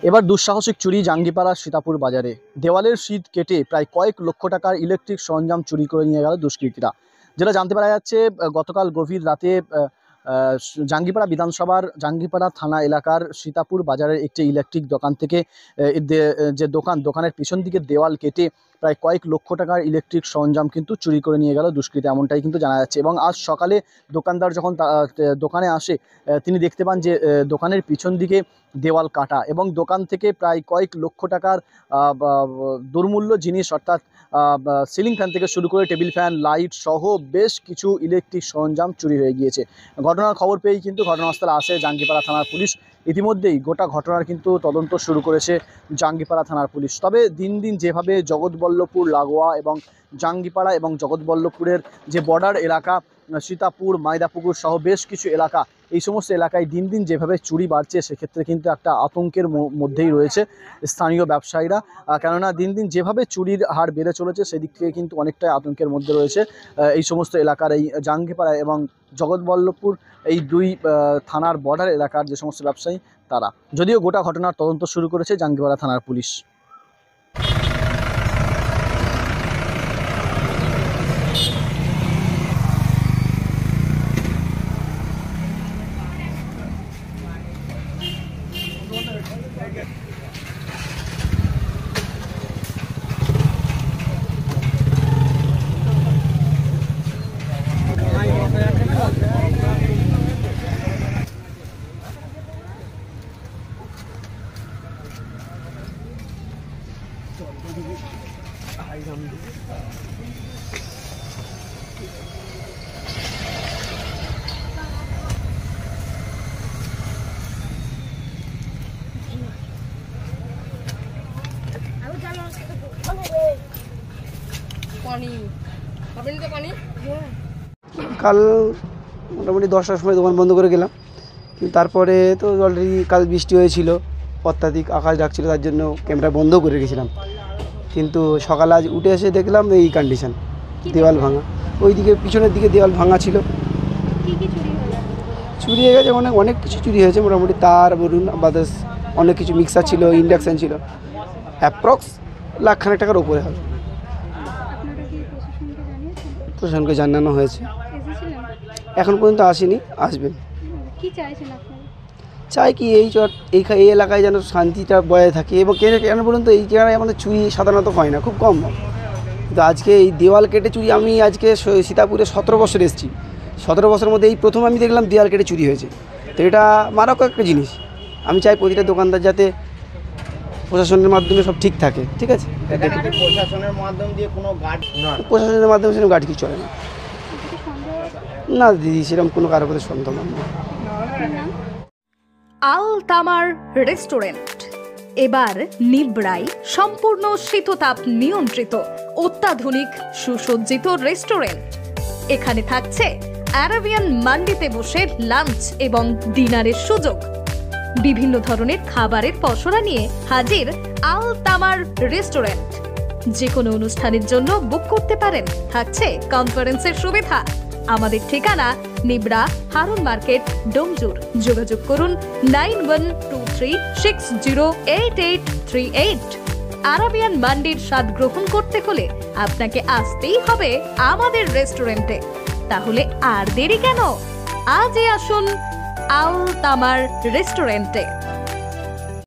এবার দুঃসাহসিক চুরি জাঙ্গিপাড়া সীতাপুর বাজারে। দেওয়ালের শীত কেটে প্রায় কয়েক লক্ষ টাকার ইলেকট্রিক সরঞ্জাম চুরি করে নিয়ে গেল দুষ্কৃতীরা। যেটা জানতে পারা যাচ্ছে, গতকাল গভীর রাতে জাঙ্গিপাড়া বিধানসভার জাঙ্গিপাড়া থানা এলাকার সীতাপুর বাজারের একটি ইলেকট্রিক দোকান থেকে যে দোকানের পিছন দিকে দেওয়াল কেটে প্রায় কয়েক লক্ষ টাকার ইলেকট্রিক সরঞ্জাম কিন্তু চুরি করে নিয়ে গেল দুষ্কৃতী, এমনটাই কিন্তু জানা যাচ্ছে। এবং আজ সকালে দোকানদার যখন দোকানে আসে, তিনি দেখতে পান যে দোকানের পিছন দিকে দেওয়াল কাটা এবং দোকান থেকে প্রায় কয়েক লক্ষ টাকার দুর্মূল্য জিনিস, অর্থাৎ সিলিং ফ্যান থেকে শুরু করে টেবিল ফ্যান, লাইট সহ বেশ কিছু ইলেকট্রিক সরঞ্জাম চুরি হয়ে গিয়েছে। ঘটনার খবর পেয়েই কিন্তু ঘটনাস্থলে আসে জাঙ্গিপাড়া থানার পুলিশ। ইতিমধ্যেই গোটা ঘটনার কিন্তু তদন্ত শুরু করেছে জাঙ্গিপাড়া থানার পুলিশ। তবে দিন দিন যেভাবে জগৎবল্লভপুর লাগোয়া এবং জাঙ্গিপাড়া এবং জগৎবল্লভপুরের যে বর্ডার এলাকা সীতাপুর, মাইদাপুকুর সহ বেশ কিছু এলাকা, এই সমস্ত এলাকায় দিন দিন যেভাবে চুরি বাড়ছে, সেক্ষেত্রে কিন্তু একটা আতঙ্কের মধ্যেই রয়েছে স্থানীয় ব্যবসায়ীরা। কেননা দিন দিন যেভাবে চুরির হার বেড়ে চলেছে, সেদিক থেকে কিন্তু অনেকটাই আতঙ্কের মধ্যে রয়েছে এই সমস্ত এলাকার, এই জাঙ্গিপাড়া এবং জগৎবল্লভপুর, এই দুই থানার বর্ডার এলাকার যে সমস্ত ব্যবসায়ী তারা। যদিও গোটা ঘটনার তদন্ত শুরু করেছে জাঙ্গিপাড়া থানার পুলিশ। কাল মোটামুটি 10টার সময় দোকান বন্ধ করে গেলাম, কিন্তু তারপরে তো অলরেডি কাল বৃষ্টি হয়েছিল, অত্যাধিক আকাশ ডাকছিল, তার জন্য ক্যামেরা বন্ধ করে রেখেছিলাম। কিন্তু সকালে আজ উঠে এসে দেখলাম এই কন্ডিশন, দেওয়াল ভাঙা। ওইদিকে পিছনের দিকে দেওয়াল ভাঙা ছিল। চুরি হয়ে গেছে অনেক কিছু চুরি হয়েছে, মোটামুটি তার বলুন, বাদাস অনেক কিছু, মিক্সার ছিল, ইন্ডাকশান ছিল, অ্যাপ্রক্স লাখখানেক টাকার উপরে হবে। প্রশাসনকে জানানো হয়েছে, এখন পর্যন্ত আসেনি, আসবেন। চাই কি এই এলাকায় যেন শান্তিটা বজায় থাকে, এবং কেন বলুন তো, এই জায়গায় আমাদের চুরি সাধারণত হয় না, খুব কম হয়। কিন্তু আজকে এই দেওয়াল কেটে চুরি, আমি আজকে সীতাপুরে 17 বছর এসেছি, 17 বছরের মধ্যে এই প্রথম আমি দেখলাম দেওয়াল কেটে চুরি হয়েছে। তো এটা মারাত্মক একটা জিনিস। আমি চাই প্রতিটা দোকানদার যাতে প্রশাসনের মাধ্যমে সব ঠিক থাকে, ঠিক আছে? প্রশাসনের মাধ্যম দিয়ে কোনো গার্ড না, প্রশাসনের মাধ্যমে সেরকম গার্ড কিছু চলে না। না দিদি, সেরকম কোনো কারোর প্রতি সন্দেহ নেই। আল তামার রেস্টুরেন্ট এবার নিবড়াই সম্পূর্ণ শীততাপ নিয়ন্ত্রিত অত্যাধুনিক সুসজ্জিত রেস্টুরেন্ট। এখানে থাকছে আরাবিয়ান মান্ডিতে বসে লাঞ্চ এবং ডিনারের সুযোগ। বিভিন্ন ধরনের খাবারের পসরা নিয়ে হাজির আল তামার রেস্টুরেন্ট। যে কোনো অনুষ্ঠানের জন্য বুক করতে পারেন, থাকছে কনফারেন্সের সুবিধা। আমাদের ঠিকানা নিবড়া, হারুন মার্কেট, ডোমজুর। যোগাযোগ করুন 9123608838। আরাবিয়ান মান্ডির স্বাদ গ্রহণ করতে হলে আপনাকে আসতেই হবে আমাদের রেস্টুরেন্টে। তাহলে আর দেরি কেন? আজই আসুন আল তামার রেস্টুরেন্টে।